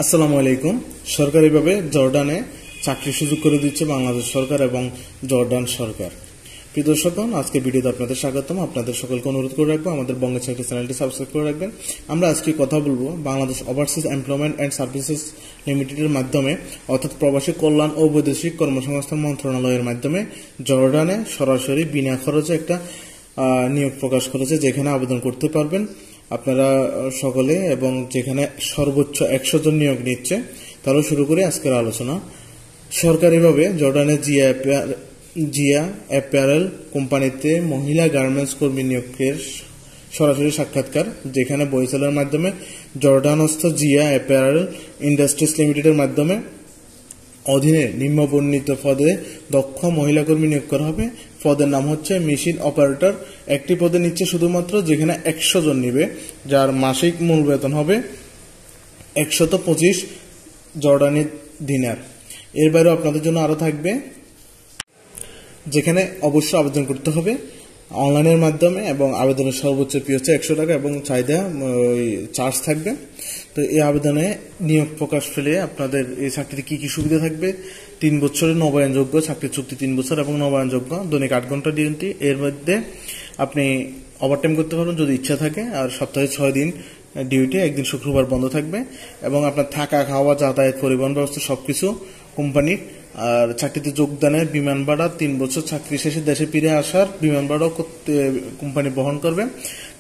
আসসালামু আলাইকুম। সরকারিভাবে জর্ডানে চাকরির সুযোগ করে দিচ্ছে বাংলাদেশ সরকার এবং জর্ডান সরকার। প্রিয় দর্শকগণ, আজকে ভিডিওতে আপনাদের স্বাগতম। আপনাদের সকলকে অনুরোধ করে রাখবো আমাদের বঙ্গের চাকরি চ্যানেলটি সাবস্ক্রাইব করে রাখবেন। আমরা আজকে কথা বলবো Bangladesh overseas employment and services লিমিটেডের মাধ্যমে, অর্থাৎ প্রবাসী কল্যাণ ও বৈদেশিক কর্মসংস্থান মন্ত্রণালয়ের মাধ্যমে জর্ডানে সরাসরি বিনা খরচে একটা নিয়োগ প্রকাশ করেছে, যেখানে আবেদন করতে পারবেন আপনারা সকলে, এবং যেখানে সর্বোচ্চ 100 জন নিয়োগ নিচ্ছে। তাহলে শুরু করি আজকের আলোচনা। সরকারিভাবে জর্ডানে জিয়া অ্যাপারেল কোম্পানিতে মহিলা গার্মেন্টস কর্মী নিয়োগের সরাসরি সাক্ষাৎকার, যেখানে বরিশালের মাধ্যমে জর্ডানস্থ জিয়া অ্যাপারেল ইন্ডাস্ট্রিজ লিমিটেডের মাধ্যমে অধীনে নিম্নবর্ণিত পদে দক্ষ মহিলা কর্মী নিয়োগ করা হবে। পদের নাম হচ্ছে মেশিন অপারেটর। একটি পদে নিচ্ছে শুধুমাত্র, যেখানে 100 জন নিবে, যার মাসিক মূল বেতন হবে 125 জর্ডানি দিনার। এর বাইরেও আপনাদের জন্য আরো থাকবে, যেখানে অবশ্য আবেদন করতে হবে অনলাইনের মাধ্যমে, এবং আবেদনের সর্বোচ্চ ফি হচ্ছে 100 টাকা এবং চাহিদা চার্জ থাকবে। তো এই আবেদনে নিয়োগ প্রকাশ পেলে আপনাদের এই চাকরিতে কি কি সুবিধা থাকবে: 3 বছরের নবায়নযোগ্য চাকরির চুক্তি, 3 বছর এবং নবায়নযোগ্য, দৈনিক 8 ঘন্টা ডিউটি। এর মধ্যে আপনি ওভারটাইম করতে পারবেন যদি ইচ্ছা থাকে, আর সপ্তাহে 6 দিন ডিউটি, একদিন শুক্রবার বন্ধ থাকবে, এবং আপনার থাকা, খাওয়া, যাতায়াত, পরিবহন ব্যবস্থা সবকিছু কোম্পানির। আর চাকরিতে যোগদানের বিমান ভাড়া, 3 বছর চাকরি শেষে দেশে ফিরে আসার বিমান ভাড়াও কোম্পানি বহন করবে।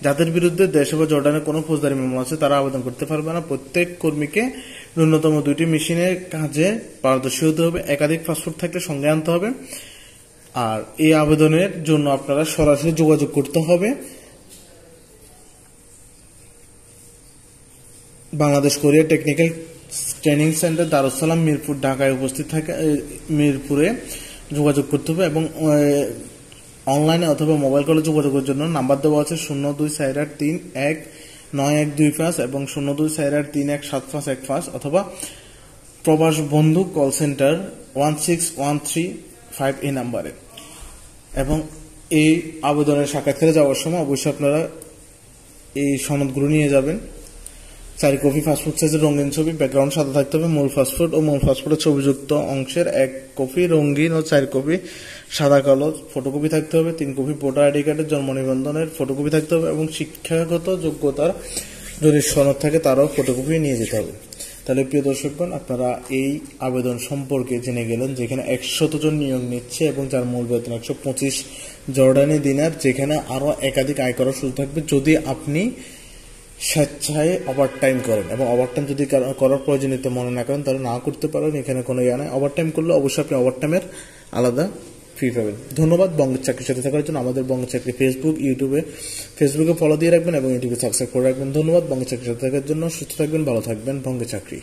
যাদের বিরুদ্ধে দেশে বা জর্ডানে কোনো ফৌজদারি মামলা আছে তারা আবেদন করতে পারবে না। প্রত্যেক কর্মীকে ন্যূনতম 2টি মেশিনের কাজে পারদর্শী হতে হবে, একাধিক পাসপোর্ট থাকলে সঙ্গে আনতে হবে। আর এই আবেদনের জন্য আপনারা সরাসরি যোগাযোগ করতে হবে Bangladesh Korea technical training centre, Darussalam, Mirpur, ঢাকায় উপস্থিত থাকে। মিরপুরে যোগাযোগ করতে হবে, এবং অনলাইনে অথবা মোবাইল কলে যোগাযোগের জন্য নাম্বার দেওয়া আছে 0248319125 এবং 0248317515, অথবা প্রবাস বন্ধু কল সেন্টার 16135 এই নাম্বারে। এবং এই আবেদনের সাক্ষাৎকারে যাওয়ার সময় অবশ্যই আপনারা এই সনদগুলো নিয়ে যাবেন। 4 কপি পাসপোর্ট সাইজের রঙিন ছবি, ব্যাকগ্রাউন্ড সাদা থাকতে হবে, মূল পাসপোর্ট ও মূল পাসপোর্টের ছবিযুক্ত অংশের 1 কপি রঙিন ও 4 কপি সাদা কালো ফটোকপি থাকতে হবে, 3 কপি ভোটার আইডি কার্ডের জন্ম নিবন্ধনের ফটোকপি থাকতে হবে, এবং শিক্ষাগত যোগ্যতার যদি সনদ থাকে তারও ফটোকপি নিয়ে যেতে হবে। তাহলে প্রিয় দর্শকগণ, আপনারা এই আবেদন সম্পর্কে জেনে গেলেন, যেখানে 100 জন নিয়োগ নিচ্ছে এবং যার মূল বেতন 125 জর্ডানি দিনার, যেখানে আরো একাধিক আয় করার সুযোগ থাকবে যদি আপনি স্বেচ্ছায় ওভারটাইম করেন, এবং ওভারটাইম যদি করার প্রয়োজনীয়তা মনে না করেন তাহলে না করতে পারেন। এখানে কোনো ইয়া নাই। ওভারটাইম করলে অবশ্যই আপনি ওভারটাইমের আলাদা ফি পাবেন। ধন্যবাদ বঙ্গের চাকরির সাথে থাকার জন্য। আমাদের বঙ্গের চাকরি ফেসবুকে ফলো দিয়ে রাখবেন এবং ইউটিউবে সাবস্ক্রাইব করে রাখবেন। ধন্যবাদ বঙ্গের চাকরির সাথে থাকার জন্য। সুস্থ থাকবেন, ভালো থাকবেন। বঙ্গের চাকরি।